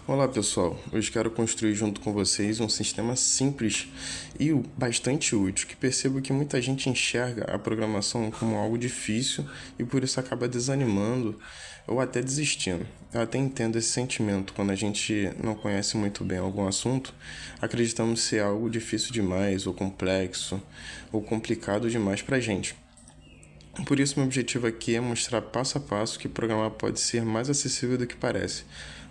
Olá pessoal, hoje quero construir junto com vocês um sistema simples e bastante útil, que percebo que muita gente enxerga a programação como algo difícil e por isso acaba desanimando ou até desistindo. Eu até entendo esse sentimento quando a gente não conhece muito bem algum assunto, acreditamos ser algo difícil demais ou complexo ou complicado demais para a gente. Por isso, meu objetivo aqui é mostrar passo a passo que programar pode ser mais acessível do que parece.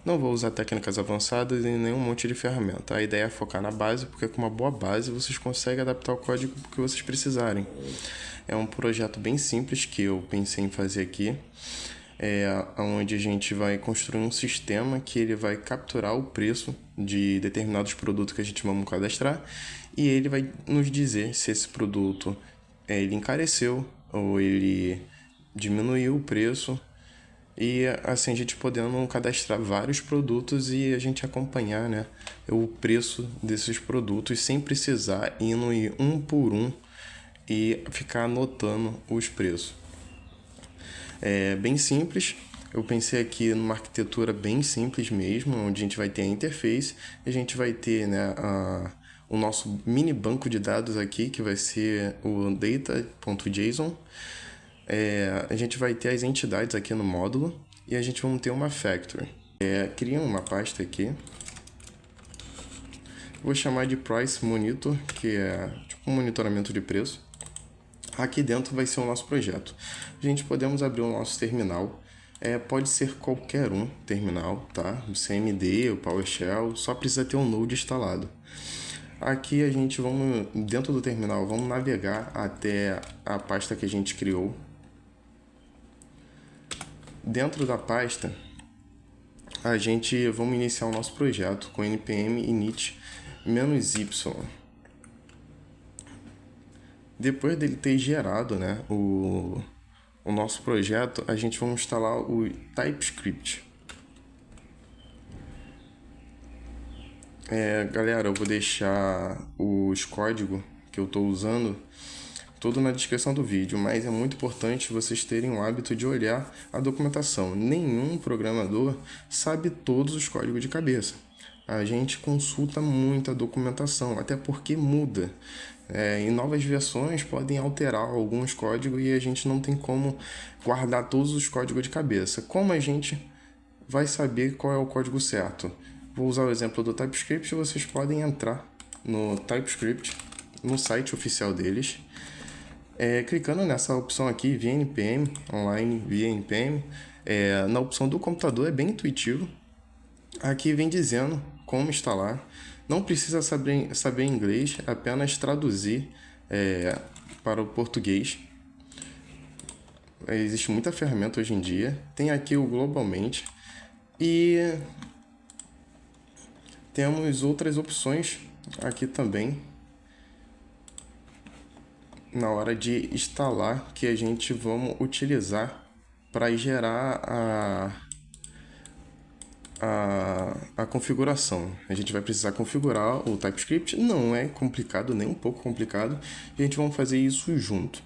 Não vou usar técnicas avançadas e nenhum monte de ferramenta. A ideia é focar na base, porque com uma boa base vocês conseguem adaptar o código que vocês precisarem. É um projeto bem simples que eu pensei em fazer aqui, onde a gente vai construir um sistema que ele vai capturar o preço de determinados produtos que a gente vamos cadastrar e ele vai nos dizer se esse produto ele encareceu ou ele diminuiu o preço, e assim a gente podendo cadastrar vários produtos e a gente acompanhar, né, o preço desses produtos sem precisar ir um por um e ficar anotando os preços. É bem simples. Eu pensei aqui numa arquitetura bem simples mesmo, onde a gente vai ter a interface, a gente vai ter, né, o nosso mini banco de dados aqui, que vai ser o data.json. A gente vai ter as entidades aqui no módulo e a gente vai ter uma factory. Cria uma pasta aqui. Vou chamar de Price Monitor, que é tipo um monitoramento de preço. Aqui dentro vai ser o nosso projeto. A gente podemos abrir o nosso terminal. Pode ser qualquer um terminal, tá? O CMD, o PowerShell, só precisa ter um Node instalado. Aqui a gente dentro do terminal, vamos navegar até a pasta que a gente criou. Dentro da pasta, vamos iniciar o nosso projeto com npm init-y. Depois dele ter gerado, né, o nosso projeto, a gente vai instalar o TypeScript. Galera, eu vou deixar os códigos que eu estou usando tudo na descrição do vídeo, mas é muito importante vocês terem o hábito de olhar a documentação. Nenhum programador sabe todos os códigos de cabeça. A gente consulta muita documentação, até porque muda. Em novas versões podem alterar alguns códigos e a gente não tem como guardar todos os códigos de cabeça. Como a gente vai saber qual é o código certo? Vou usar o exemplo do TypeScript. Vocês podem entrar no TypeScript, no site oficial deles, clicando nessa opção aqui, via npm, online via npm. Na opção do computador é bem intuitivo. Aqui vem dizendo como instalar. Não precisa saber inglês, apenas traduzir para o português. Existe muita ferramenta hoje em dia. Tem aqui o globalmente e temos outras opções aqui também na hora de instalar, que a gente vamos utilizar para gerar a configuração. A gente vai precisar configurar o TypeScript. Não é complicado, nem um pouco complicado. A gente vai fazer isso junto.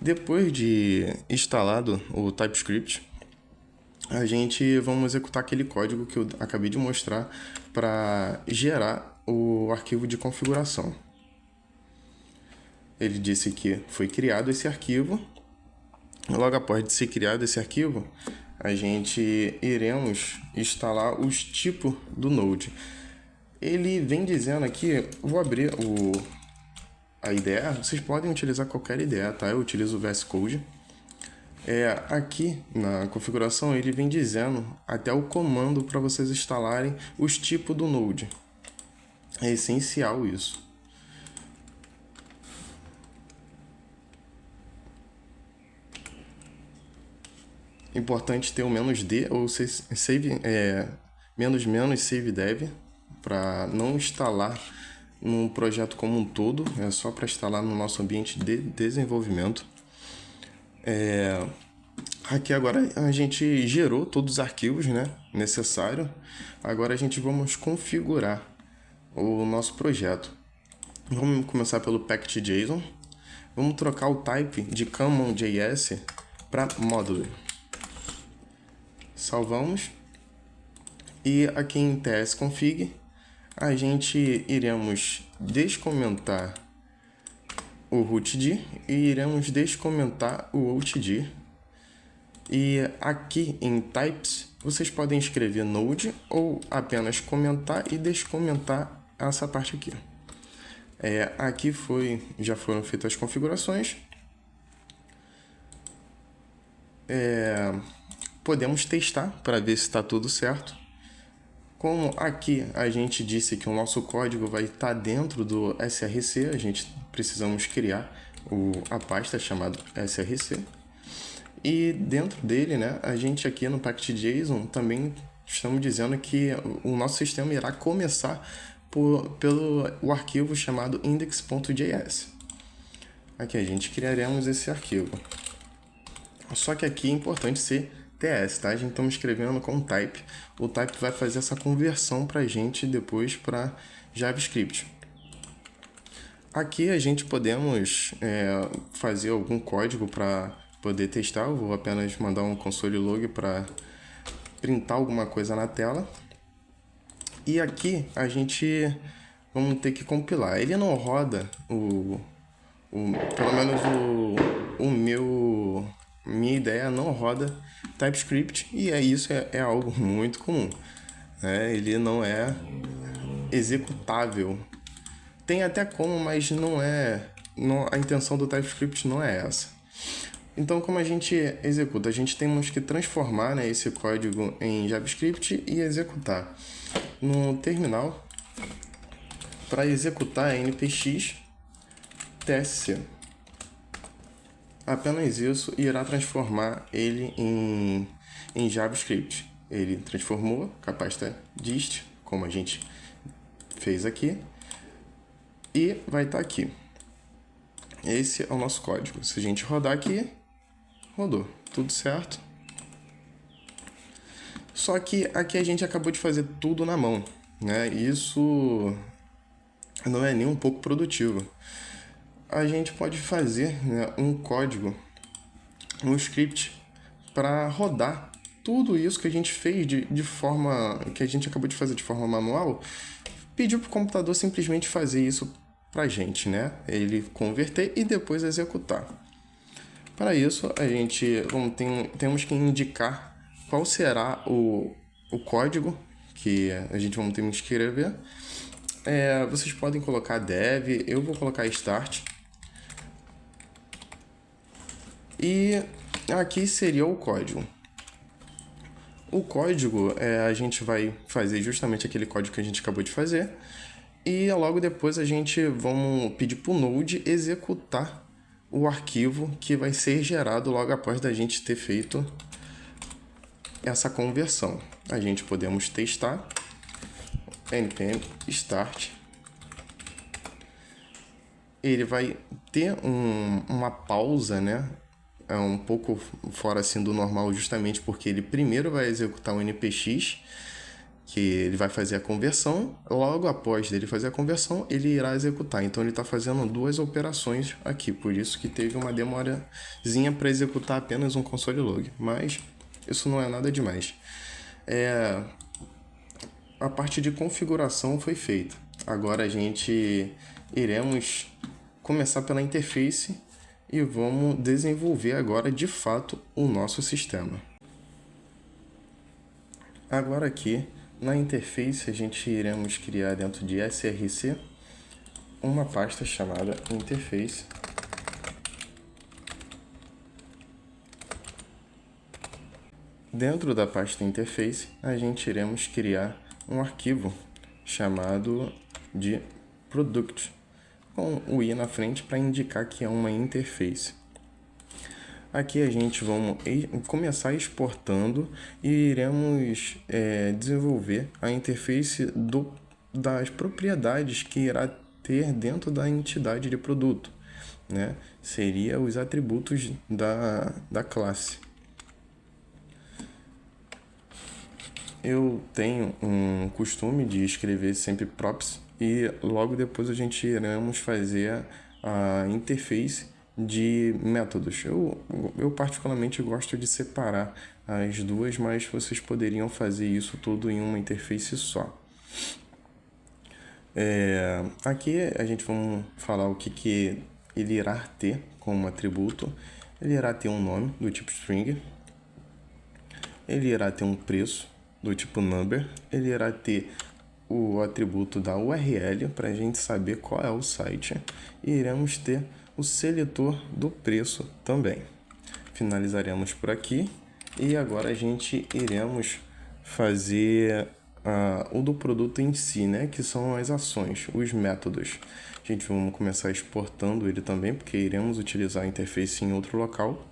Depois de instalado o TypeScript, a gente vamos executar aquele código que eu acabei de mostrar para gerar o arquivo de configuração. Ele disse que foi criado esse arquivo. Logo após de ser criado esse arquivo, a gente iremos instalar os tipos do Node. Ele vem dizendo aqui, vou abrir a IDE. Vocês podem utilizar qualquer IDE, tá? Eu utilizo o VS Code. Aqui na configuração ele vem dizendo até o comando para vocês instalarem os tipos do Node. É essencial isso. Importante ter o "-d" ou save, "-" save dev, para não instalar num projeto como um todo, é só para instalar no nosso ambiente de desenvolvimento. Aqui agora a gente gerou todos os arquivos, né, necessários. Agora a gente vamos configurar o nosso projeto. Vamos começar pelo package.json. Vamos trocar o type de common.js para module. Salvamos. E aqui em tsconfig, a gente iremos descomentar o rootdir e iremos descomentar o outdir. E aqui em types, vocês podem escrever node ou apenas comentar e descomentar essa parte aqui. Aqui já foram feitas as configurações. Podemos testar para ver se está tudo certo. Como aqui a gente disse que o nosso código vai estar dentro do src, a gente precisamos criar a pasta chamada src. E dentro dele, né, a gente aqui no packed.json também estamos dizendo que o nosso sistema irá começar pelo arquivo chamado index.js. Aqui a gente criaremos esse arquivo. Só que aqui é importante ser TS, tá? A gente estamos escrevendo com type. O type vai fazer essa conversão para a gente depois para JavaScript. Aqui a gente podemos fazer algum código para poder testar. Eu vou apenas mandar um console log para printar alguma coisa na tela. E aqui a gente vamos ter que compilar. Ele não roda pelo menos minha ideia não roda TypeScript, e isso é algo muito comum, né? Ele não é executável. Tem até como, mas a intenção do TypeScript não é essa. Então, como a gente executa? A gente temos que transformar, né, esse código em JavaScript e executar. No terminal, para executar npx tsc. Apenas isso irá transformar ele em JavaScript. Ele transformou com a pasta dist, como a gente fez aqui, e vai estar aqui. Esse é o nosso código. Se a gente rodar aqui, rodou. Tudo certo. Só que aqui a gente acabou de fazer tudo na mão, né? Isso não é nem um pouco produtivo. A gente pode fazer, né, um código, um script para rodar tudo isso que a gente fez que a gente acabou de fazer de forma manual, pedir para o computador simplesmente fazer isso para a gente, né? Ele converter e depois executar. Para isso, a gente temos que indicar qual será o código que a gente vai ter que escrever. Vocês podem colocar dev, eu vou colocar start. E aqui seria o código. O código, a gente vai fazer justamente aquele código que a gente acabou de fazer. E logo depois vamos pedir para o Node executar o arquivo que vai ser gerado logo após da gente ter feito essa conversão. A gente podemos testar npm start. Ele vai ter uma pausa, né? É um pouco fora assim do normal, justamente porque ele primeiro vai executar o npx, que ele vai fazer a conversão. Logo após dele fazer a conversão, ele irá executar. Então ele está fazendo duas operações aqui, por isso que teve uma demorazinha para executar apenas um console log, mas isso não é nada demais. A parte de configuração foi feita. Agora a gente iremos começar pela interface e vamos desenvolver agora de fato o nosso sistema. Agora aqui na interface a gente iremos criar dentro de src uma pasta chamada interface. Dentro da pasta interface a gente iremos criar um arquivo chamado de product, com o i na frente para indicar que é uma interface. Aqui a gente vamos começar exportando e iremos desenvolver a interface das propriedades que irá ter dentro da entidade de produto, né? Seria os atributos da classe. Eu tenho um costume de escrever sempre props e logo depois a gente iremos fazer a interface de métodos. Eu particularmente gosto de separar as duas, mas vocês poderiam fazer isso tudo em uma interface só. Aqui a gente vai falar o que ele irá ter como atributo. Ele irá ter um nome do tipo string, ele irá ter um preço do tipo number, ele irá ter o atributo da URL para a gente saber qual é o site, e iremos ter o seletor do preço também. Finalizaremos por aqui e agora a gente iremos fazer o do produto em si, né? Que são as ações, os métodos. A gente vamos começar exportando ele também, porque iremos utilizar a interface em outro local.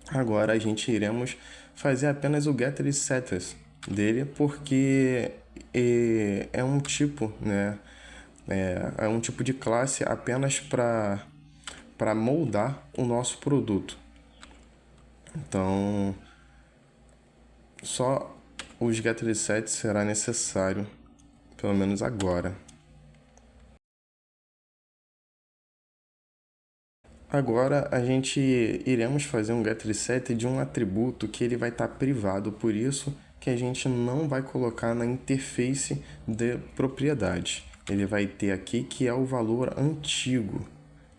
Agora a gente iremos fazer apenas o getter e setters dele, porque é um tipo, né? É um tipo de classe apenas para moldar o nosso produto. Então, só os getter e set será necessário, pelo menos agora. Agora a gente iremos fazer um getter e set de um atributo que ele vai estar privado, por isso que a gente não vai colocar na interface de propriedade. Ele vai ter aqui que é o valor antigo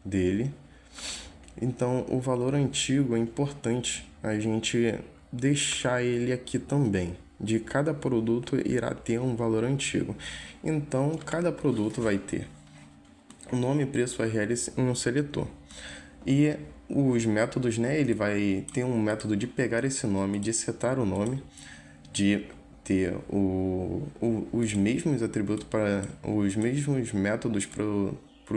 dele. Então, o valor antigo é importante a gente deixar ele aqui também. De cada produto irá ter um valor antigo. Então, cada produto vai ter o nome, preço, URL e um seletor. E os métodos, né? Ele vai ter um método de pegar esse nome, de setar o nome, de ter os mesmos atributos para os mesmos métodos para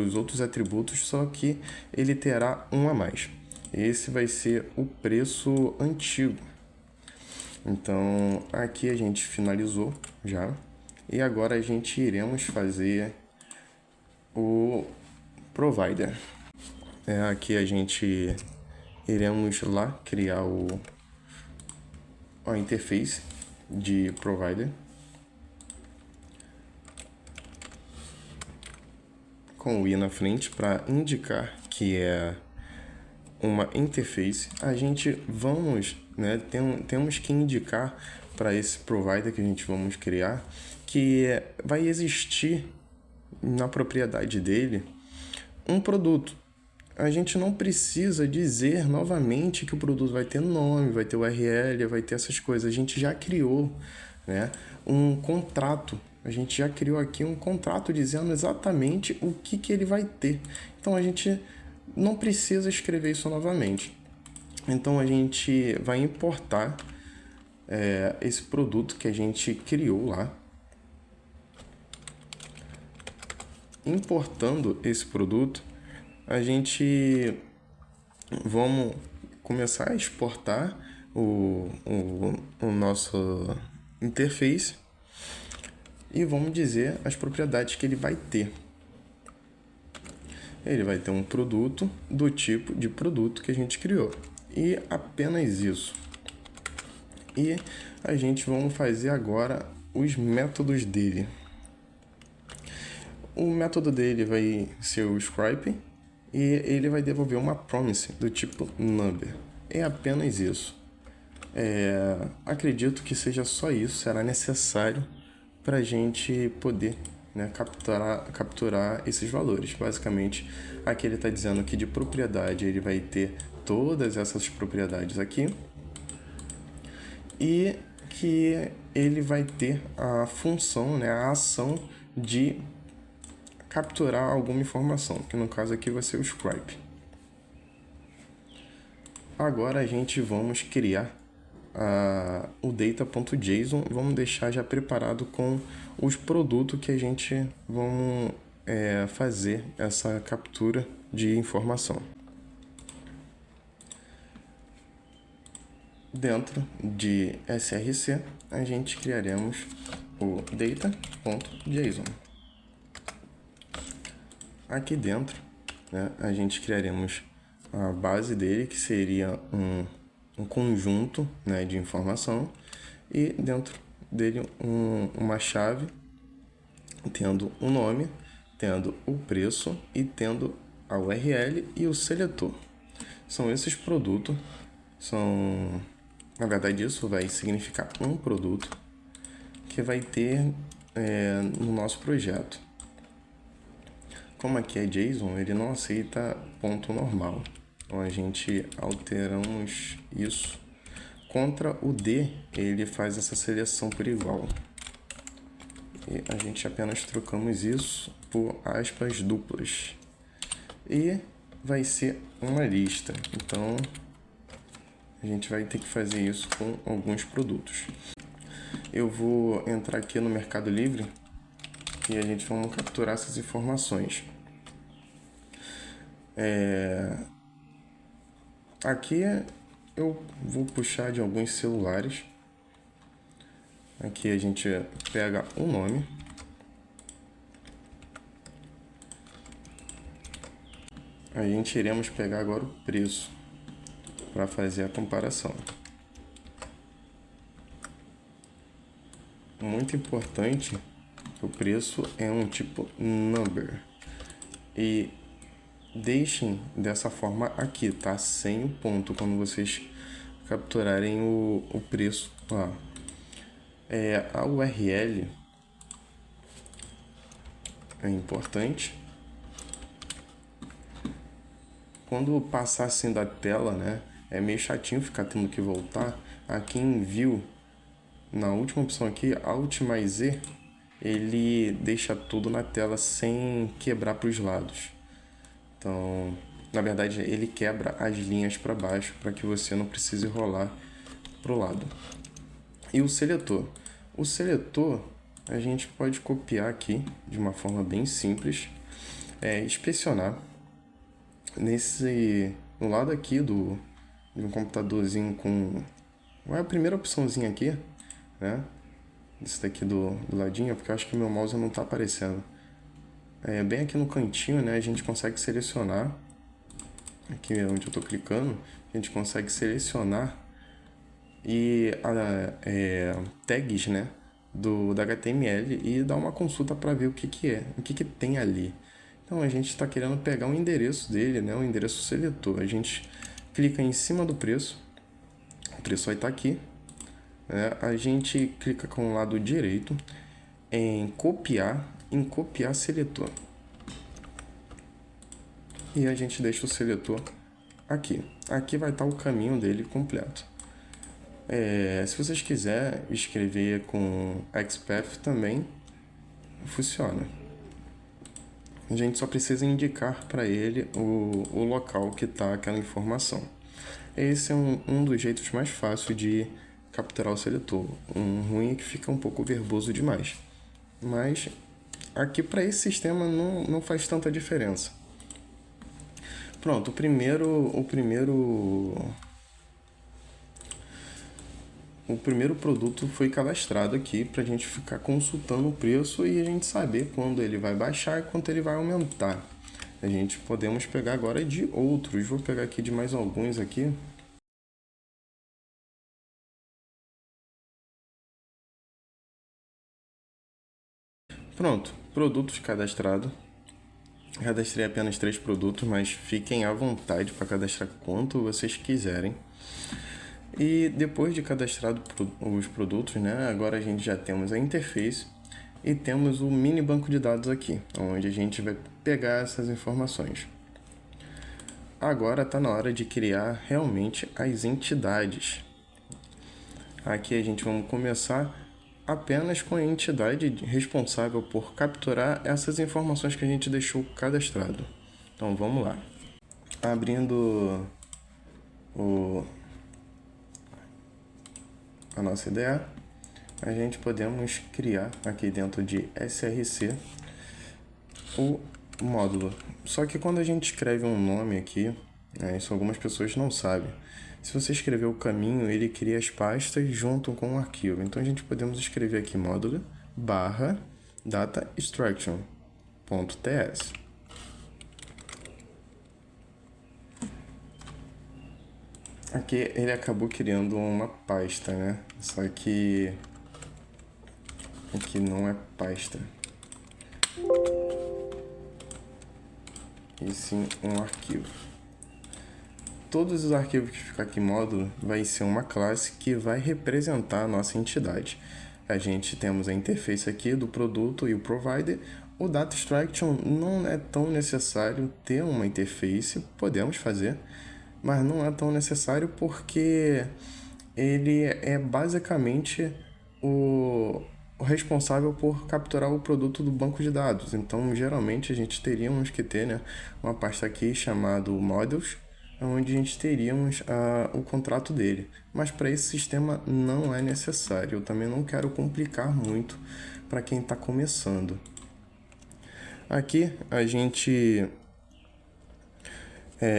os outros atributos, só que ele terá um a mais. Esse vai ser o preço antigo. Então, aqui a gente finalizou já. E agora a gente iremos fazer o provider. Aqui a gente iremos lá criar a interface de provider. Com o i na frente para indicar que é uma interface. A gente temos que indicar para esse provider que a gente vamos criar que vai existir na propriedade dele um produto. A gente não precisa dizer novamente que o produto vai ter nome, vai ter URL, vai ter essas coisas. A gente já criou, né, um contrato. A gente já criou aqui um contrato dizendo exatamente o que ele vai ter. Então, a gente não precisa escrever isso novamente. Então, a gente vai importar esse produto que a gente criou lá. Importando esse produto, a gente vamos começar a exportar o nosso interface e vamos dizer as propriedades que ele vai ter. Ele vai ter um produto do tipo de produto que a gente criou e apenas isso. E a gente vamos fazer agora os métodos dele. O método dele vai ser o script e ele vai devolver uma promise do tipo number. É apenas isso. Acredito que seja só isso, será necessário para a gente poder, né, capturar esses valores. Basicamente, aqui ele está dizendo que de propriedade ele vai ter todas essas propriedades aqui e que ele vai ter a função, né, a ação de capturar alguma informação, que no caso aqui vai ser o script. Agora a gente vamos criar o data.json, vamos deixar já preparado com os produtos que a gente vamos fazer essa captura de informação. Dentro de src, a gente criaremos o data.json. Aqui dentro, né, a gente criaremos a base dele, que seria um conjunto, né, de informação, e dentro dele uma chave tendo o nome, tendo o preço e tendo a URL e o seletor. São esses produtos, na verdade isso vai significar um produto que vai ter no nosso projeto. Como aqui é JSON, ele não aceita ponto normal. Então a gente alteramos isso. Contra o D, ele faz essa seleção por igual. E a gente apenas trocamos isso por aspas duplas. E vai ser uma lista. Então a gente vai ter que fazer isso com alguns produtos. Eu vou entrar aqui no Mercado Livre e a gente vai capturar essas informações. Aqui eu vou puxar de alguns celulares. Aqui a gente pega o nome. A gente iremos pegar agora o preço para fazer a comparação. Muito importante, o preço é um tipo number. E deixem dessa forma aqui, tá? Sem o ponto, quando vocês capturarem o preço lá. A URL é importante. Quando passar assim da tela, né? É meio chatinho ficar tendo que voltar. Aqui em View, na última opção aqui, Alt mais Z, ele deixa tudo na tela sem quebrar para os lados. Então, na verdade, ele quebra as linhas para baixo para que você não precise rolar para o lado. E o seletor. O seletor a gente pode copiar aqui de uma forma bem simples, inspecionar no lado aqui de um computadorzinho com a primeira opçãozinha aqui, né? Esse daqui do ladinho, porque eu acho que meu mouse não está aparecendo. Bem aqui no cantinho, né? A gente consegue selecionar, aqui onde eu estou clicando, a gente consegue selecionar e tags, né, da HTML e dar uma consulta para ver o que tem ali. Então a gente está querendo pegar o endereço dele, né, o endereço seletor. A gente clica em cima do preço, o preço vai estar aqui, né? A gente clica com o lado direito em copiar seletor. E a gente deixa o seletor aqui. Aqui vai estar o caminho dele completo. Se vocês quiserem escrever com XPath também funciona. A gente só precisa indicar para ele o local que está aquela informação. Esse é um dos jeitos mais fáceis de capturar o seletor. Um ruim é que fica um pouco verboso demais. Mas aqui para esse sistema não faz tanta diferença. Pronto, o primeiro produto foi cadastrado aqui para a gente ficar consultando o preço e a gente saber quando ele vai baixar e quanto ele vai aumentar. A gente podemos pegar agora de outros. Vou pegar aqui de mais alguns aqui. Pronto, produtos cadastrados. Cadastrei apenas 3 produtos, mas fiquem à vontade para cadastrar quanto vocês quiserem. E depois de cadastrado os produtos, né, agora a gente já temos a interface e temos o mini banco de dados aqui, onde a gente vai pegar essas informações. Agora está na hora de criar realmente as entidades. Aqui a gente vai começar apenas com a entidade responsável por capturar essas informações que a gente deixou cadastrado. Então vamos lá. Abrindo a nossa ideia, a gente podemos criar aqui dentro de src o módulo. Só que quando a gente escreve um nome aqui, isso algumas pessoas não sabem. Se você escrever o caminho, ele cria as pastas junto com o arquivo. Então a gente podemos escrever aqui módulo barra data extraction.ts. Aqui ele acabou criando uma pasta, né? Só que aqui não é pasta. e sim um arquivo. Todos os arquivos que ficar aqui módulo vai ser uma classe que vai representar a nossa entidade. A gente temos a interface aqui do produto e o provider. O data extraction não é tão necessário ter uma interface, podemos fazer, mas não é tão necessário porque ele é basicamente o responsável por capturar o produto do banco de dados. Então, geralmente, a gente teríamos que ter, né, uma pasta aqui chamada models, onde a gente teríamos o contrato dele. Mas para esse sistema não é necessário. Eu também não quero complicar muito para quem está começando. Aqui a gente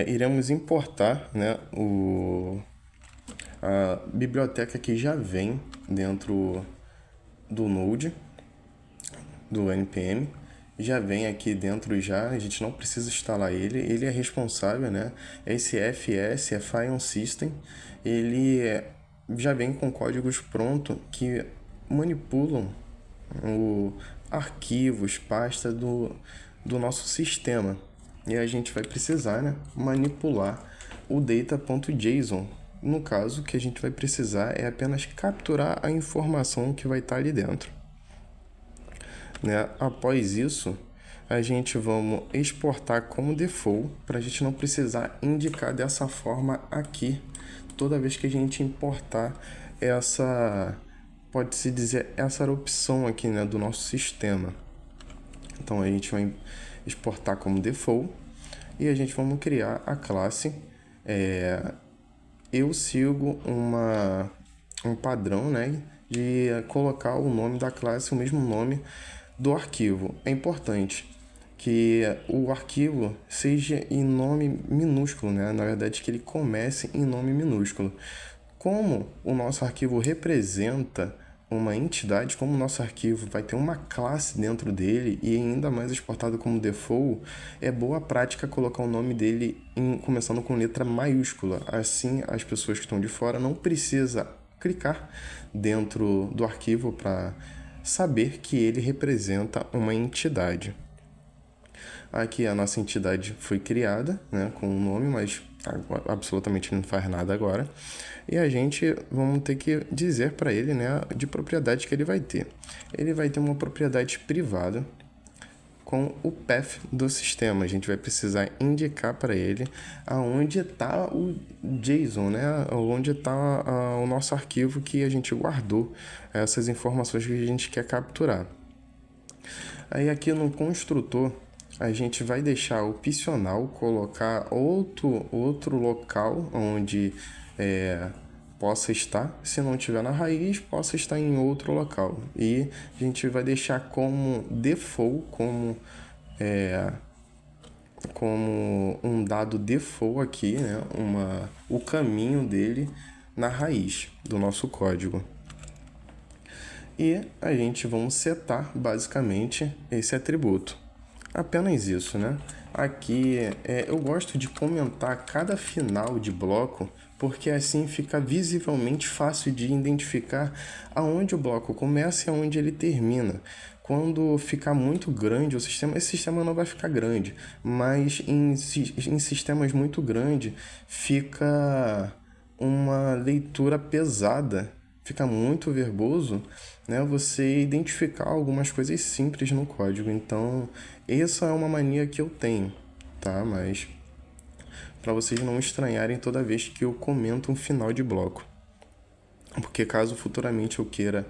iremos importar, né, a biblioteca que já vem dentro do Node, do NPM. Já vem aqui dentro já, a gente não precisa instalar ele é responsável, né? Esse FS é File System, ele já vem com códigos prontos que manipulam arquivos, pasta do nosso sistema. E a gente vai precisar, né, manipular o data.json. No caso, o que a gente vai precisar é apenas capturar a informação que vai estar ali dentro. Né? Após isso, a gente vamos exportar como default para a gente não precisar indicar dessa forma aqui toda vez que a gente importar essa, pode-se dizer, essa opção aqui, né, do nosso sistema. Então a gente vai exportar como default e a gente vamos criar a classe. Eu sigo um padrão, né, de colocar o nome da classe, o mesmo nome do arquivo. É importante que o arquivo seja em nome minúsculo, né? Na verdade, que ele comece em nome minúsculo. Como o nosso arquivo representa uma entidade, como o nosso arquivo vai ter uma classe dentro dele e ainda mais exportado como default, é boa prática colocar o nome dele começando com letra maiúscula. Assim, as pessoas que estão de fora não precisam clicar dentro do arquivo para saber que ele representa uma entidade. Aqui a nossa entidade foi criada, né, com um nome, mas absolutamente não faz nada agora. E a gente vamos ter que dizer para ele, né, de propriedade que ele vai ter. Ele vai ter uma propriedade privada com o path do sistema. A gente vai precisar indicar para ele aonde está o JSON, né? Onde está o nosso arquivo que a gente guardou essas informações que a gente quer capturar. Aí aqui no construtor a gente vai deixar opcional colocar outro local onde possa estar, se não tiver na raiz, possa estar em outro local. E a gente vai deixar como default, como um dado default aqui, né, o caminho dele na raiz do nosso código. E a gente vamos setar basicamente esse atributo. Apenas isso, né? Aqui eu gosto de comentar cada final de bloco, porque assim fica visivelmente fácil de identificar aonde o bloco começa e aonde ele termina. Quando ficar muito grande o sistema, esse sistema não vai ficar grande, mas em sistemas muito grandes fica uma leitura pesada, fica muito verboso, né, você identificar algumas coisas simples no código. Então, essa é uma mania que eu tenho, tá? Mas para vocês não estranharem toda vez que eu comento um final de bloco. Porque caso futuramente eu queira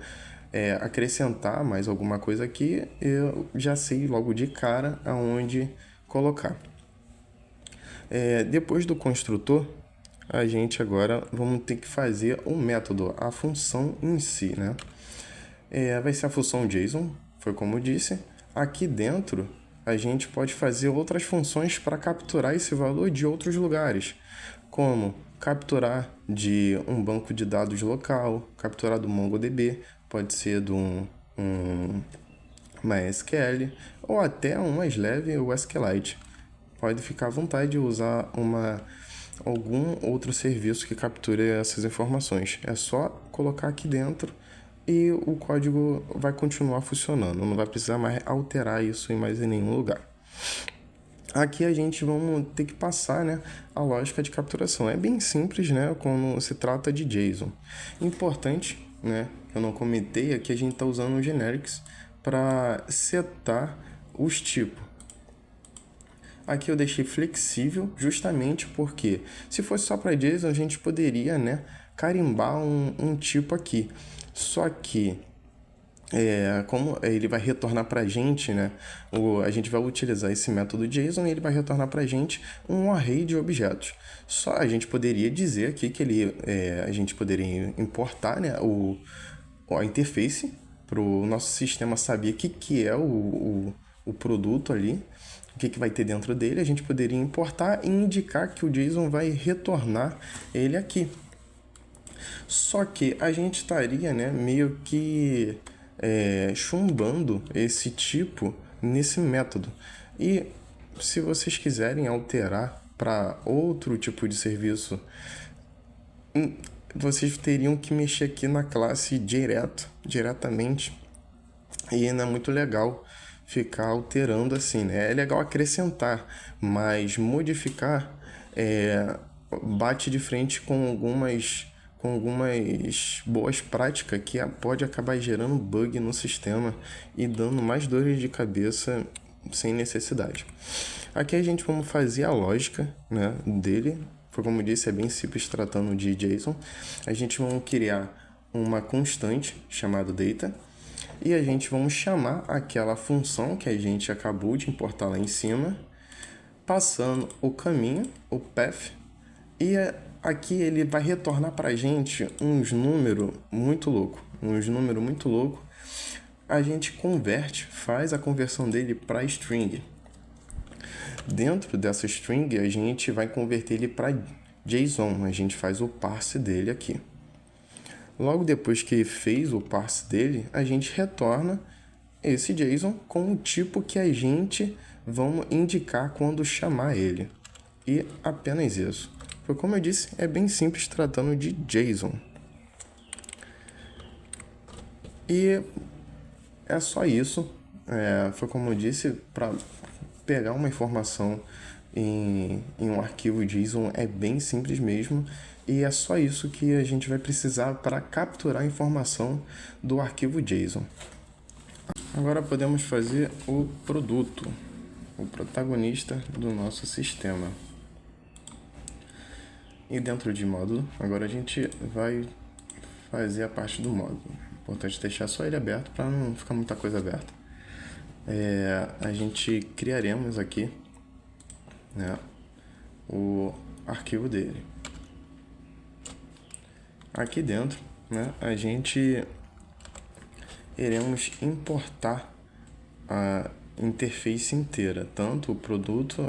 acrescentar mais alguma coisa aqui, eu já sei logo de cara aonde colocar. Depois do construtor, a gente agora vamos ter que fazer o método, a função em si, né? Vai ser a função JSON, foi como eu disse. Aqui dentro, a gente pode fazer outras funções para capturar esse valor de outros lugares, como capturar de um banco de dados local, capturar do MongoDB, pode ser de um MySQL, ou até um mais leve, o SQLite. Pode ficar à vontade de usar algum outro serviço que capture essas informações. É só colocar aqui dentro e o código vai continuar funcionando. Não vai precisar mais alterar isso em mais nenhum lugar. Aqui a gente vamos ter que passar, né, a lógica de capturação. É bem simples, né, quando se trata de JSON. Importante, né, que eu não comentei, é que a gente está usando o generics para setar os tipos. Aqui eu deixei flexível justamente porque se fosse só para JSON a gente poderia, né, carimbar um tipo aqui. Só que como ele vai retornar para a gente, né? A gente vai utilizar esse método JSON e ele vai retornar para a gente um array de objetos. Só a gente poderia dizer aqui que a gente poderia importar, né, a interface para o nosso sistema saber o que é o produto ali, o que vai ter dentro dele. A gente poderia importar e indicar que o JSON vai retornar ele aqui. Só que a gente estaria, né, meio que chumbando esse tipo nesse método. E se vocês quiserem alterar para outro tipo de serviço, vocês teriam que mexer aqui na classe diretamente. E não é muito legal ficar alterando assim, né? É legal acrescentar, mas modificar bate de frente com algumas boas práticas que pode acabar gerando bug no sistema e dando mais dores de cabeça sem necessidade. Aqui a gente vamos fazer a lógica, né, dele. Foi como eu disse, é bem simples tratando de JSON. A gente vai criar uma constante chamada data e a gente vamos chamar aquela função que a gente acabou de importar lá em cima, passando o caminho, o path, e aqui ele vai retornar para a gente uns números muito louco. A gente converte, faz a conversão dele para string. Dentro dessa string, a gente vai converter ele para JSON. A gente faz o parse dele aqui. Logo depois que fez o parse dele, a gente retorna esse JSON com o tipo que a gente vamos indicar quando chamar ele. E apenas isso. Foi como eu disse, é bem simples tratando de JSON. E é só isso. Foi como eu disse, para pegar uma informação em um arquivo JSON é bem simples mesmo. E é só isso que a gente vai precisar para capturar a informação do arquivo JSON. Agora podemos fazer o produto, o protagonista do nosso sistema. E dentro de módulo, agora a gente vai fazer a parte do módulo. Importante deixar só ele aberto para não ficar muita coisa aberta. A gente criaremos aqui, né, o arquivo dele. Aqui dentro, né, a gente iremos importar a interface inteira, tanto o produto,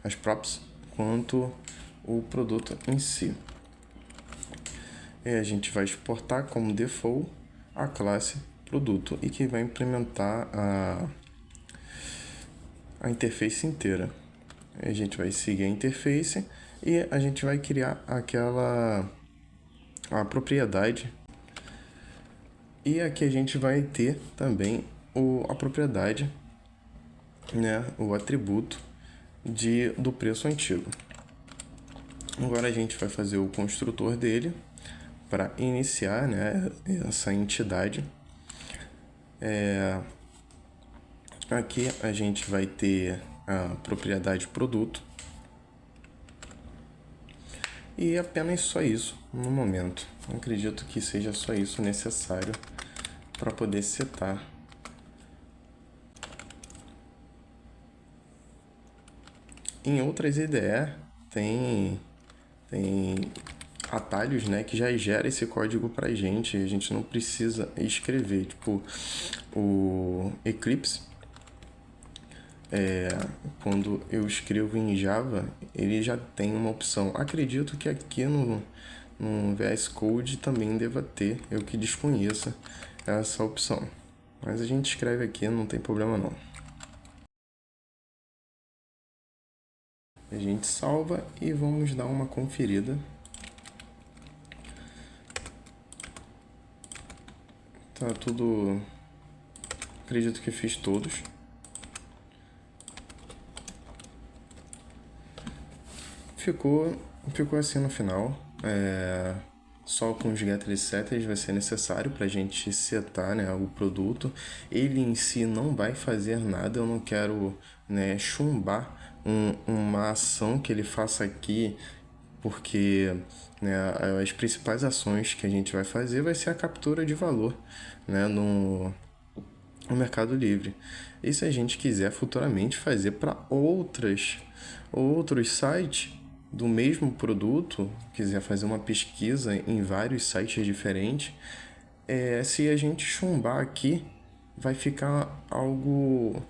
as props, quanto o produto em si. E a gente vai exportar como default a classe produto e que vai implementar a interface inteira. A gente vai seguir a interface e a gente vai criar a propriedade. E aqui a gente vai ter também a propriedade, né, o atributo do preço antigo. Agora a gente vai fazer o construtor dele para iniciar, né, essa entidade. Aqui a gente vai ter a propriedade produto. E apenas só isso no momento. Eu acredito que seja só isso necessário para poder setar. Em outras IDE tem atalhos, né, que já gera esse código pra gente. A gente não precisa escrever. Tipo, o Eclipse, quando eu escrevo em Java, ele já tem uma opção. Acredito que aqui no VS Code também deva ter, eu que desconheça essa opção. Mas a gente escreve aqui, não tem problema não. A gente salva e vamos dar uma conferida. Tá tudo... Acredito que fiz todos. ficou assim no final. Só com os getters e setters vai ser necessário para a gente setar, né, o produto. Ele em si não vai fazer nada, eu não quero, né, chumbar uma ação que ele faça aqui, porque, né, as principais ações que a gente vai fazer vai ser a captura de valor, né, no Mercado Livre. E se a gente quiser futuramente fazer para outros sites do mesmo produto, quiser fazer uma pesquisa em vários sites diferentes, se a gente chumbar aqui, vai ficar algo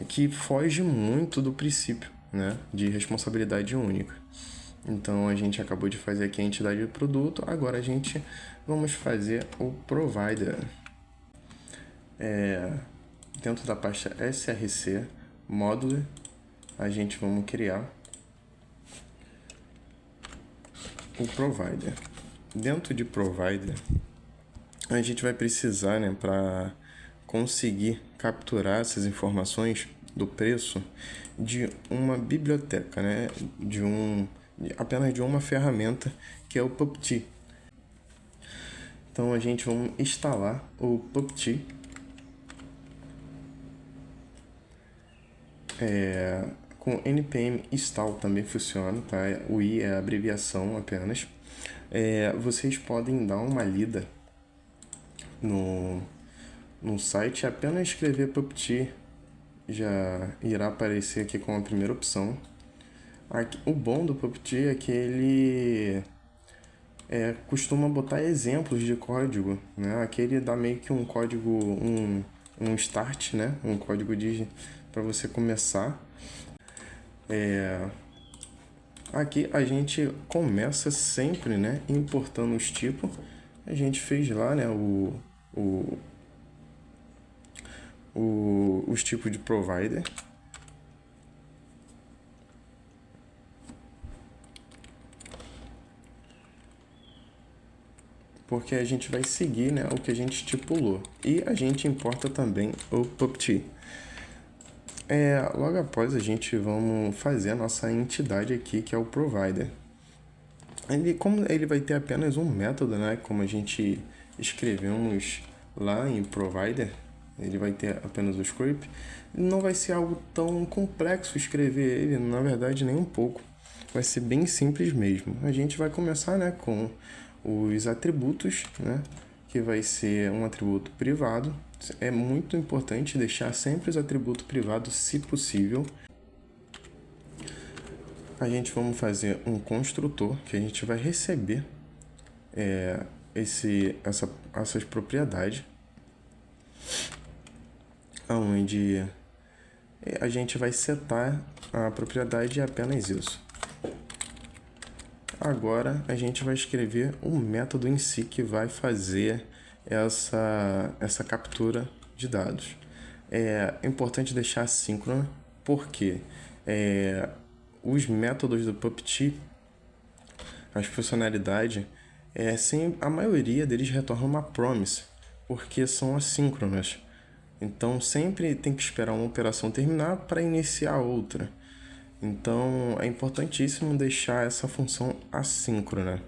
que foge muito do princípio, né, de responsabilidade única. Então a gente acabou de fazer aqui a entidade do produto, agora a gente vamos fazer o provider. Dentro da pasta src módulo, a gente vamos criar o provider. Dentro de provider, a gente vai precisar, né, para conseguir capturar essas informações do preço, de uma biblioteca, né, apenas de uma ferramenta, que é o PupT. Então a gente vai instalar o PupT. Com npm install também funciona, tá? O i é a abreviação apenas. Vocês podem dar uma lida no site, apenas escrever PupT já irá aparecer aqui com a primeira opção. Aqui, o bom do PupT é que ele costuma botar exemplos de código, né? Aqui ele dá meio que um código, um start, né? Um código para você começar. Aqui a gente começa sempre, né, importando os tipos. A gente fez lá, né, os tipos de provider. Porque a gente vai seguir, né, o que a gente estipulou. E a gente importa também o PupT. Logo após a gente vamos fazer a nossa entidade aqui, que é o provider. Como ele vai ter apenas um método, né, como a gente escrevemos lá em provider, ele vai ter apenas o script, não vai ser algo tão complexo escrever ele, na verdade nem um pouco, vai ser bem simples mesmo. A gente vai começar, né, com os atributos, né, que vai ser um atributo privado. É muito importante deixar sempre os atributos privados, se possível. A gente vamos fazer um construtor que a gente vai receber essas propriedades, onde a gente vai setar a propriedade de apenas isso. Agora a gente vai escrever o método em si que vai fazer essa captura de dados. É importante deixar assíncrona, porque os métodos do PupT, as funcionalidades, a maioria deles retornam uma promise, porque são assíncronas. Então sempre tem que esperar uma operação terminar para iniciar outra. Então é importantíssimo deixar essa função assíncrona.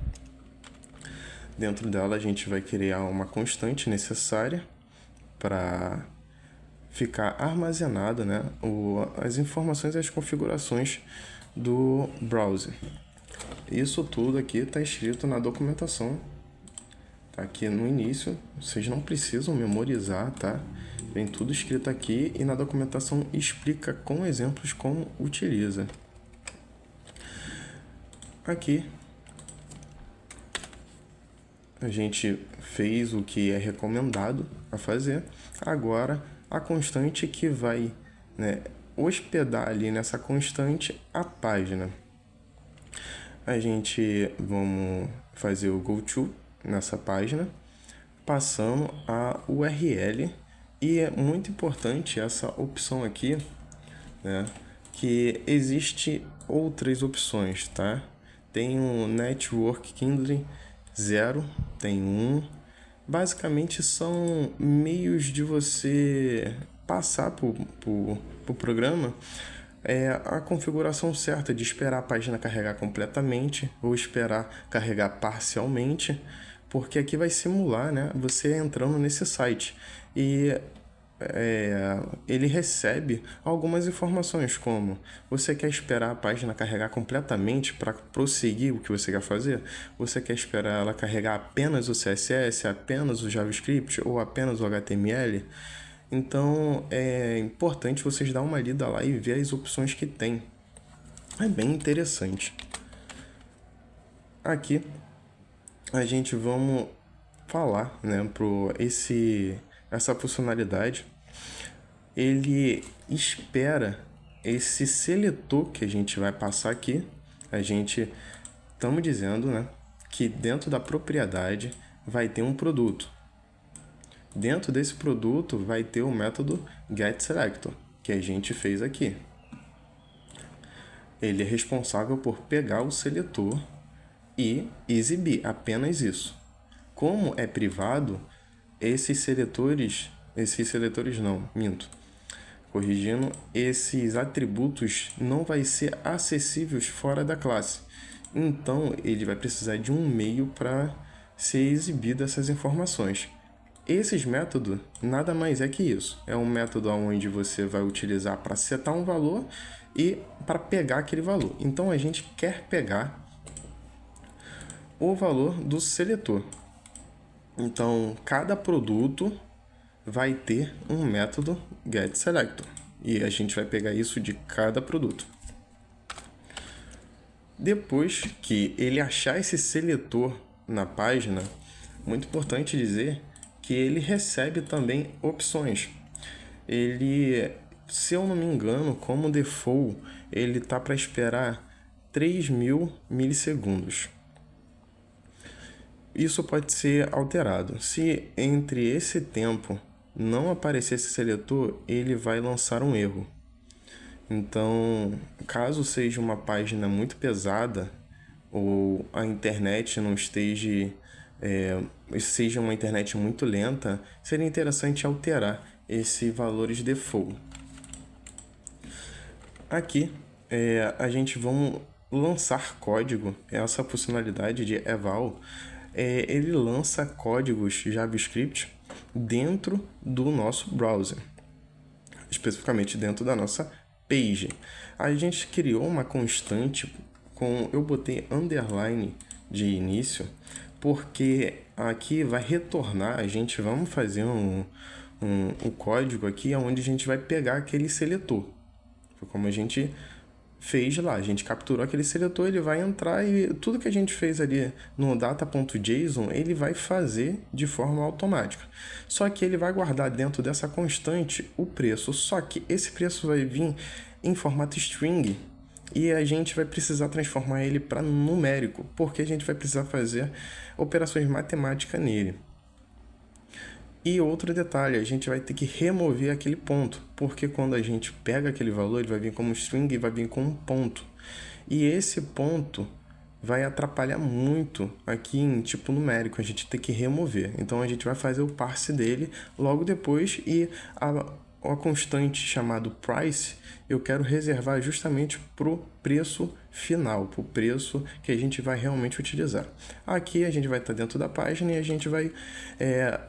Dentro dela a gente vai criar uma constante necessária para ficar armazenada, né, as informações e as configurações do browser. Isso tudo aqui está escrito na documentação, tá aqui no início, vocês não precisam memorizar, tá? Vem tudo escrito aqui e na documentação explica com exemplos como utiliza. Aqui a gente fez o que é recomendado a fazer. Agora a constante que vai, né, hospedar ali nessa constante a página. A gente vamos fazer o goto nessa página, passando a URL. E é muito importante essa opção aqui, né, que existe outras opções, tá? Tem um Network Kindle 0, tem um. Basicamente são meios de você passar pro programa é a configuração certa de esperar a página carregar completamente ou esperar carregar parcialmente, porque aqui vai simular, né, você entrando nesse site e ele recebe algumas informações como: você quer esperar a página carregar completamente para prosseguir o que você quer fazer? Você quer esperar ela carregar apenas o CSS, apenas o JavaScript ou apenas o HTML? Então é importante vocês dar uma lida lá e ver as opções que tem. É bem interessante. Aqui a gente vamos falar, né, essa funcionalidade. Ele espera esse seletor que a gente vai passar aqui. Estamos dizendo, né, que dentro da propriedade vai ter um produto. Dentro desse produto vai ter o método getSelector, que a gente fez aqui. Ele é responsável por pegar o seletor e exibir apenas isso. Como é privado, esses atributos não vai ser acessíveis fora da classe. Então, ele vai precisar de um meio para ser exibido essas informações. Esses métodos nada mais é que isso. É um método onde você vai utilizar para setar um valor e para pegar aquele valor. Então, a gente quer pegar o valor do seletor. Então, cada produto vai ter um método getSelector. E a gente vai pegar isso de cada produto. Depois que ele achar esse seletor na página, muito importante dizer que ele recebe também opções. Ele, se eu não me engano, como default, ele tá para esperar 3.000 milissegundos. Isso pode ser alterado. Se entre esse tempo não aparecer esse seletor, ele vai lançar um erro. Então, caso seja uma página muito pesada ou a internet não seja uma internet muito lenta, seria interessante alterar esses valores default. Aqui a gente vai lançar código. Essa funcionalidade de eval, ele lança códigos JavaScript dentro do nosso browser, especificamente dentro da nossa page. A gente criou uma constante eu botei underline de início, porque aqui vai retornar, vamos fazer um código aqui onde a gente vai pegar aquele seletor. Foi como a gente fez lá, a gente capturou aquele seletor, ele vai entrar e tudo que a gente fez ali no data.json, ele vai fazer de forma automática. Só que ele vai guardar dentro dessa constante o preço, só que esse preço vai vir em formato string e a gente vai precisar transformar ele para numérico, porque a gente vai precisar fazer operações matemáticas nele. E outro detalhe, a gente vai ter que remover aquele ponto, porque quando a gente pega aquele valor, ele vai vir como string e vai vir com um ponto. E esse ponto vai atrapalhar muito aqui em tipo numérico, a gente tem que remover. Então a gente vai fazer o parse dele logo depois e a constante chamado price, eu quero reservar justamente para o preço final, para o preço que a gente vai realmente utilizar. Aqui a gente vai estar dentro da página e a gente vai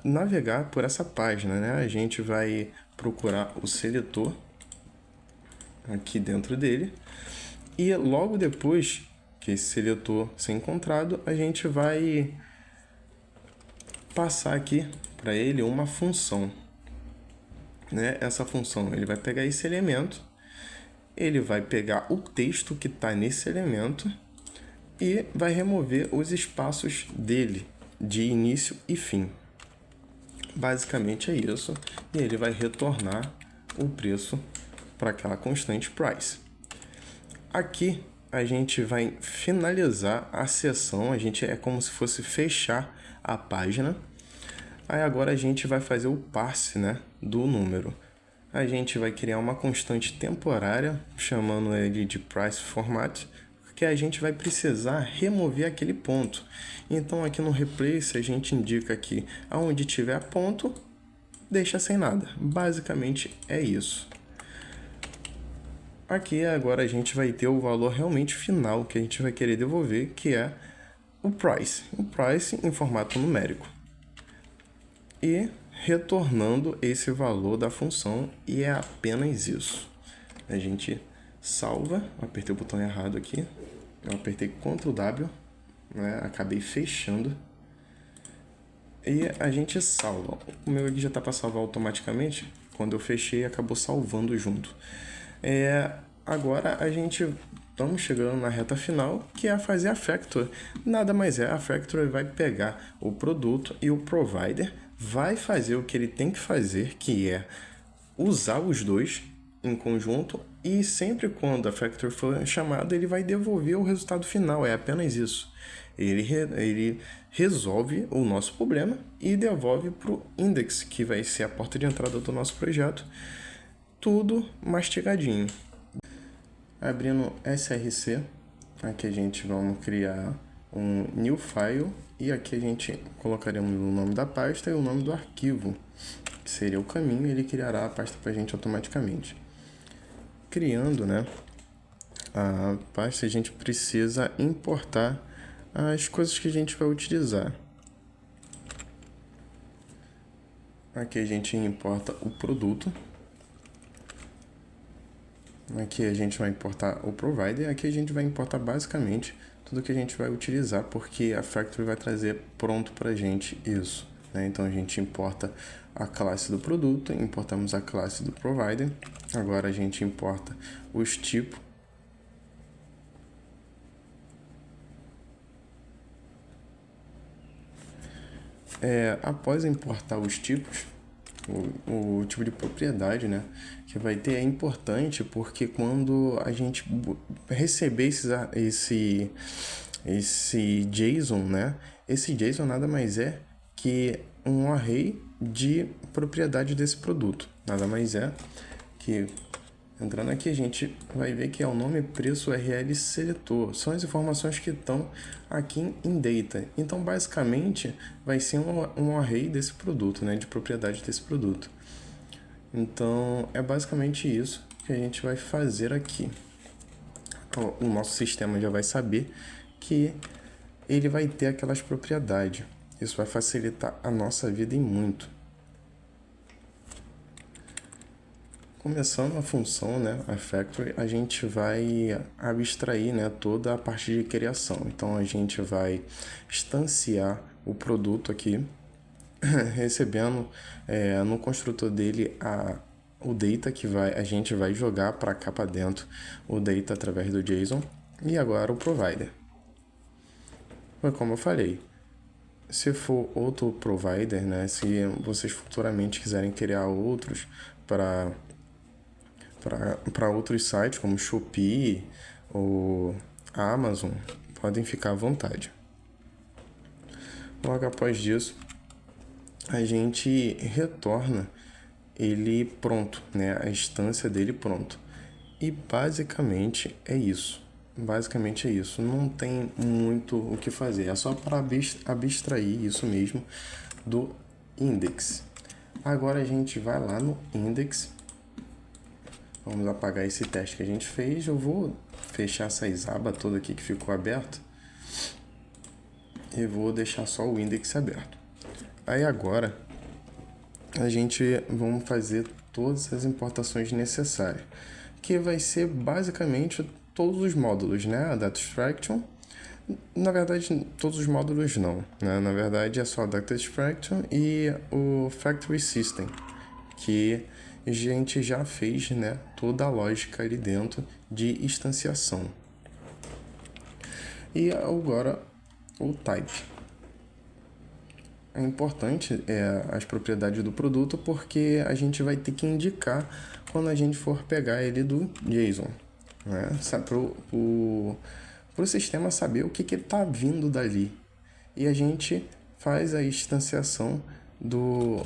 navegar por essa página, né? A gente vai procurar o seletor aqui dentro dele e logo depois que esse seletor ser encontrado, a gente vai passar aqui para ele uma função. Né? Essa função, ele vai pegar esse elemento, ele vai pegar o texto que está nesse elemento e vai remover os espaços dele, de início e fim. Basicamente é isso, e ele vai retornar o preço para aquela constante price. Aqui a gente vai finalizar a sessão, é como se fosse fechar a página. Aí agora a gente vai fazer o parse, né, do número. A gente vai criar uma constante temporária, chamando ele de price format, que a gente vai precisar remover aquele ponto. Então aqui no replace a gente indica que aonde tiver ponto, deixa sem nada. Basicamente é isso. Aqui agora a gente vai ter o valor realmente final que a gente vai querer devolver, que é o price em formato numérico. E retornando esse valor da função, e é apenas isso. A gente salva, apertei o botão errado aqui, eu apertei Ctrl W, né? Acabei fechando. E a gente salva. O meu aqui já está para salvar automaticamente. Quando eu fechei, acabou salvando junto. Agora a gente estamos chegando na reta final, que é fazer a factory. Nada mais é, a factory vai pegar o produto e o provider vai fazer o que ele tem que fazer, que é usar os dois em conjunto, e sempre quando a factory for chamada, ele vai devolver o resultado final, é apenas isso. Ele resolve o nosso problema e devolve para o index, que vai ser a porta de entrada do nosso projeto, tudo mastigadinho. Abrindo SRC, aqui a gente vamos criar um new file e aqui a gente colocaremos o nome da pasta e o nome do arquivo, que seria o caminho, e ele criará a pasta para a gente automaticamente. Criando, né, a pasta, a gente precisa importar as coisas que a gente vai utilizar. Aqui a gente importa o produto. Aqui a gente vai importar o provider. Aqui a gente vai importar basicamente tudo que a gente vai utilizar, porque a factory vai trazer pronto para a gente isso, né? Então a gente importa a classe do produto, importamos a classe do provider. Agora a gente importa os tipos. Após importar os tipos, o tipo de propriedade, né, que vai ter, é importante, porque quando a gente receber esse JSON, né, esse JSON nada mais é que um array de propriedade desse produto. Nada mais é que, entrando aqui, a gente vai ver que é o nome, preço, URL, seletor. São as informações que estão aqui em data. Então, basicamente, vai ser um array desse produto, né, de propriedade desse produto. Então, é basicamente isso que a gente vai fazer aqui. O nosso sistema já vai saber que ele vai ter aquelas propriedades. Isso vai facilitar a nossa vida em muito. Começando a função, né, a factory, a gente vai abstrair, né, toda a parte de criação. Então, a gente vai instanciar o produto aqui, recebendo no construtor dele o data que a gente vai jogar para cá para dentro, o data através do JSON, e agora o provider. Mas como eu falei, se for outro provider, né, se vocês futuramente quiserem criar outros para outros sites como Shopee ou Amazon, podem ficar à vontade. Logo após disso, a gente retorna ele pronto, né? A instância dele pronto. E basicamente é isso. Não tem muito o que fazer. É só para abstrair isso mesmo do index. Agora a gente vai lá no index. Vamos apagar esse teste que a gente fez. Eu vou fechar essas abas todas aqui que ficou aberta. E vou deixar só o index aberto. Aí agora a gente vamos fazer todas as importações necessárias, que vai ser basicamente todos os módulos, né? A Data Extraction. Na verdade, todos os módulos não, né? Na verdade, é só a Data Extraction e o Factory System, que a gente já fez, né, toda a lógica ali dentro de instanciação. E agora o type. É importante as propriedades do produto, porque a gente vai ter que indicar quando a gente for pegar ele do JSON, né? Para o sistema saber o que está vindo dali. E a gente faz a instanciação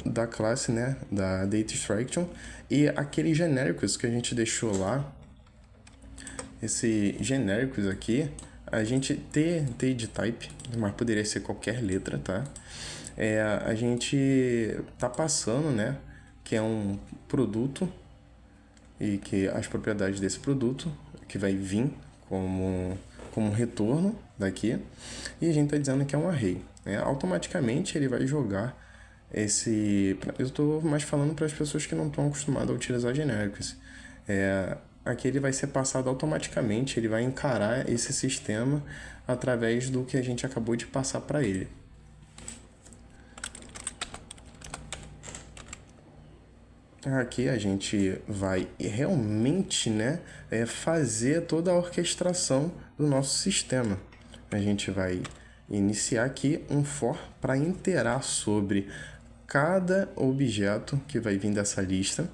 da classe, né, da Data Extraction, e aqueles genéricos que a gente deixou lá, esses genéricos aqui, a gente T de type, mas poderia ser qualquer letra, tá? A gente tá passando, né, que é um produto e que as propriedades desse produto, que vai vir como retorno daqui, e a gente está dizendo que é um array. Né? Automaticamente ele vai jogar esse... Eu estou mais falando para as pessoas que não estão acostumadas a utilizar genéricos. Aqui ele vai ser passado automaticamente, ele vai encarar esse sistema através do que a gente acabou de passar para ele. Aqui a gente vai realmente, né, fazer toda a orquestração do nosso sistema. A gente vai iniciar aqui um for para iterar sobre cada objeto que vai vir dessa lista.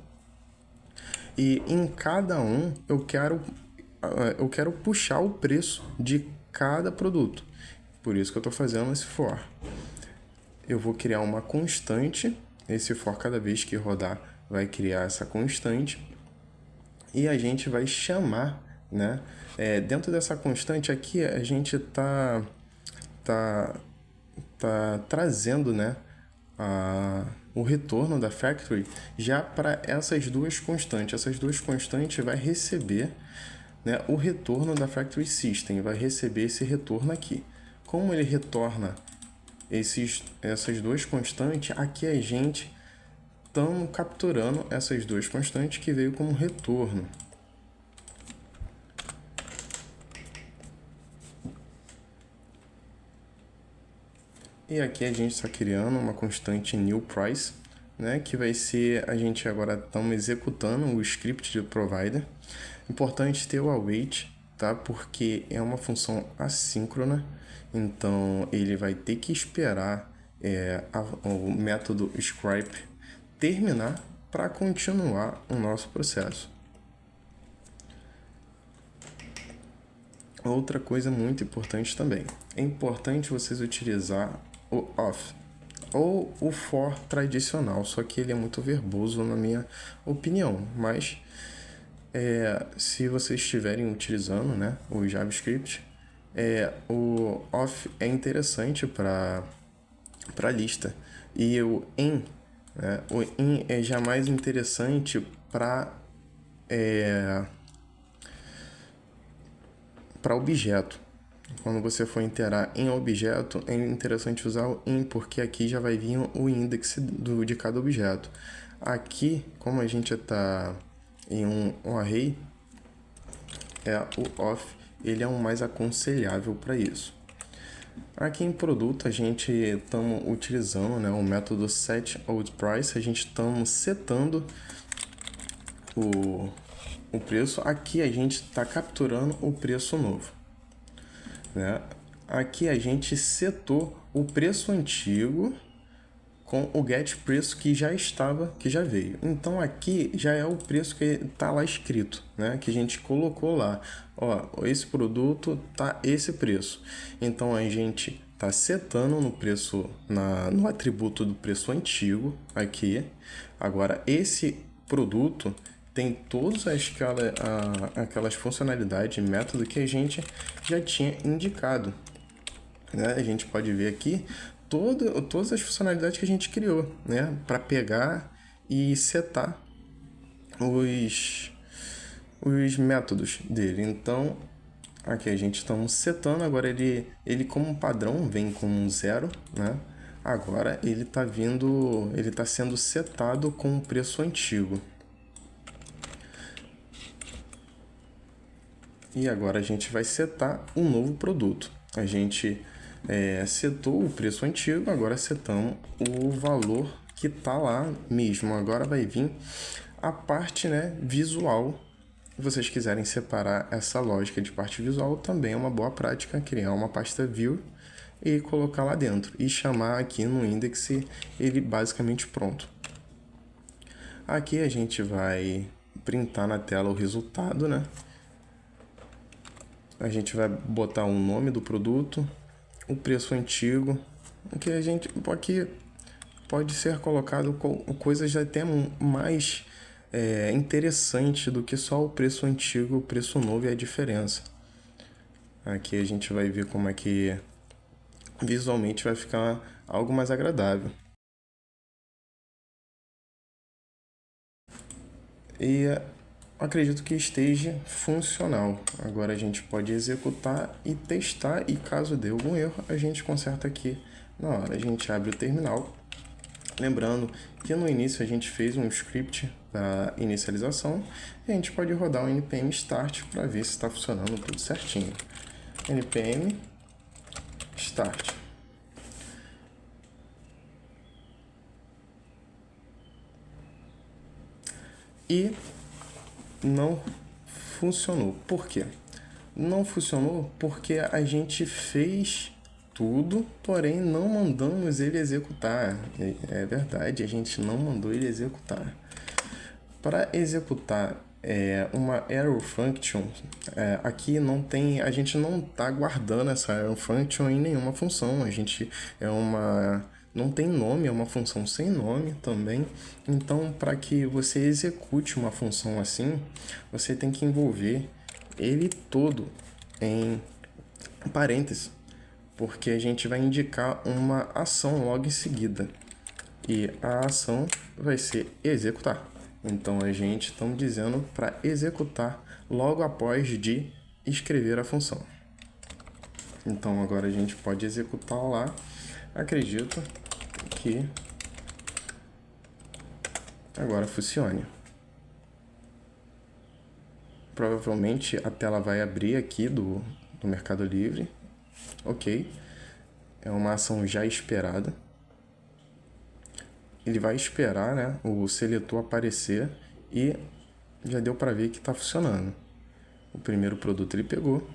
E em cada um eu quero puxar o preço de cada produto. Por isso que eu estou fazendo esse for. Eu vou criar uma constante. Esse for, cada vez que rodar, vai criar essa constante. E a gente vai chamar, né? Dentro dessa constante aqui, a gente tá trazendo, né, o retorno da factory já para essas duas constantes. Essas duas constantes vai receber, né, o retorno da factory system, vai receber esse retorno aqui. Como ele retorna essas duas constantes, aqui a gente estamos capturando essas duas constantes que veio como retorno. E aqui a gente está criando uma constante new price, né, que vai ser, a gente agora estamos executando o script do provider. Importante ter o await, tá? Porque é uma função assíncrona, então ele vai ter que esperar o método script terminar para continuar o nosso processo. Outra coisa muito importante também, é importante vocês utilizar o off ou o for tradicional, só que ele é muito verboso na minha opinião, mas se vocês estiverem utilizando, né, o JavaScript, o off é interessante para a lista, e o in é jamais interessante para objeto. Quando você for iterar em objeto, é interessante usar o in, porque aqui já vai vir o index de cada objeto. Aqui, como a gente está em um array, o off ele é o mais aconselhável para isso. Aqui em produto a gente estamos utilizando, né, o método setOldPrice, a gente estamos setando o preço. Aqui a gente está capturando o preço novo, né? Aqui a gente setou o preço antigo com o get preço que já veio. Então aqui já é o preço que está lá escrito, né? Que a gente colocou lá. Ó, esse produto tá esse preço. Então a gente tá setando no preço, no atributo do preço antigo aqui. Agora esse produto tem todas aquelas funcionalidades, método que a gente já tinha indicado, né? A gente pode ver aqui todas as funcionalidades que a gente criou, né, para pegar e setar os métodos dele. Então aqui a gente está setando, agora ele como padrão vem com um 0, né? Agora ele está sendo setado com o preço antigo. E agora a gente vai setar um novo produto. A gente setou o preço antigo, agora setamos o valor que está lá mesmo. Agora vai vir a parte, né, visual. Se vocês quiserem separar essa lógica de parte visual, também é uma boa prática criar uma pasta view e colocar lá dentro e chamar aqui no index ele basicamente pronto. Aqui a gente vai printar na tela o resultado, né? A gente vai botar o nome do produto, o preço antigo, que a gente aqui pode ser colocado com coisas até mais interessante do que só o preço antigo, o preço novo e a diferença. Aqui a gente vai ver como é que visualmente vai ficar algo mais agradável. E acredito que esteja funcional. Agora a gente pode executar e testar, e caso dê algum erro, a gente conserta aqui na hora. A gente abre o terminal. Lembrando que no início a gente fez um script para inicialização e a gente pode rodar o npm start para ver se está funcionando tudo certinho. npm start. E não funcionou. Por quê? Não funcionou porque a gente fez tudo, porém não mandamos ele executar. É verdade, a gente não mandou ele executar. Para executar uma error function, aqui não tem, a gente não está guardando essa error function em nenhuma função. A gente não tem nome, é uma função sem nome também. Então, para que você execute uma função assim, você tem que envolver ele todo em parênteses, porque a gente vai indicar uma ação logo em seguida. E a ação vai ser executar. Então, a gente está dizendo para executar logo após de escrever a função. Então, agora a gente pode executar lá. Acredito que agora funcione. Provavelmente a tela vai abrir aqui do Mercado Livre. Ok. É uma ação já esperada. Ele vai esperar, né, o seletor aparecer e já deu para ver que está funcionando. O primeiro produto ele pegou.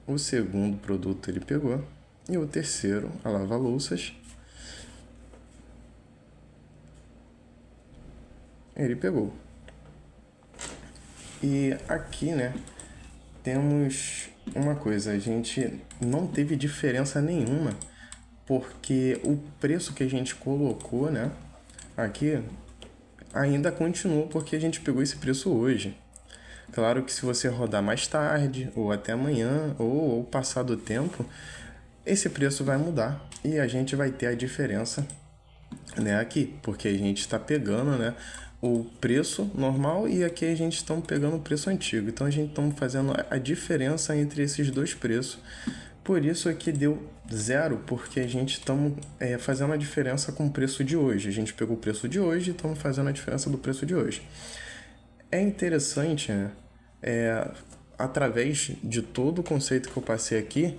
O segundo produto ele pegou. E o terceiro, a lava-louças, ele pegou. E aqui, né, temos uma coisa, a gente não teve diferença nenhuma, porque o preço que a gente colocou, né, aqui ainda continua, porque a gente pegou esse preço hoje. Claro que se você rodar mais tarde, ou até amanhã, ou passar do tempo, esse preço vai mudar e a gente vai ter a diferença, né, aqui, porque a gente está pegando, né, o preço normal e aqui a gente está pegando o preço antigo. Então a gente está fazendo a diferença entre esses dois preços. Por isso aqui deu 0, porque a gente está fazendo a diferença com o preço de hoje. A gente pegou o preço de hoje e estamos fazendo a diferença do preço de hoje. É interessante, né, através de todo o conceito que eu passei aqui,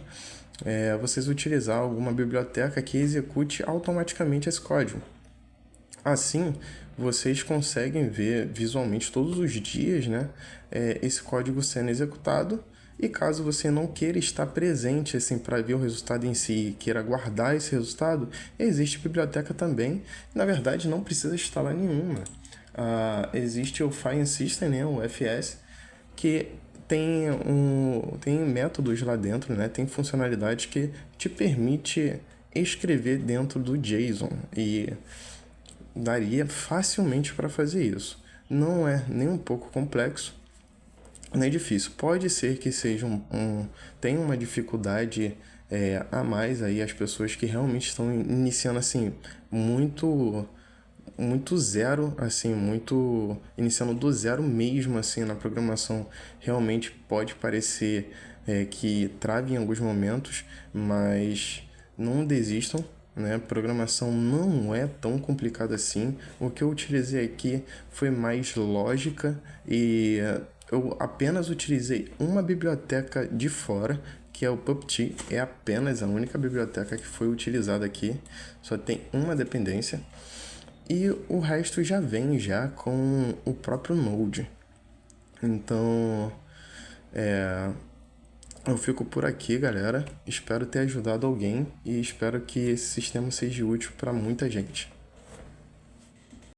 vocês utilizar alguma biblioteca que execute automaticamente esse código. Assim, vocês conseguem ver visualmente todos os dias, né, esse código sendo executado. E caso você não queira estar presente assim, para ver o resultado em si e queira guardar esse resultado, existe biblioteca também. Na verdade, não precisa instalar nenhuma. Existe o File System, né, o FS, que tem métodos lá dentro, né, tem funcionalidades que te permite escrever dentro do JSON e daria facilmente para fazer isso. Não é nem um pouco complexo, nem difícil. Pode ser que seja tenha uma dificuldade a mais aí as pessoas que realmente estão iniciando assim muito zero, assim, iniciando do zero mesmo assim na programação. Realmente pode parecer que trave em alguns momentos, mas não desistam, né? Programação não é tão complicada assim. O que eu utilizei aqui foi mais lógica e eu apenas utilizei uma biblioteca de fora, que é o PupT. É apenas a única biblioteca que foi utilizada aqui. Só tem uma dependência. E o resto já vem já com o próprio Node. Então, eu fico por aqui, galera. Espero ter ajudado alguém e espero que esse sistema seja útil para muita gente.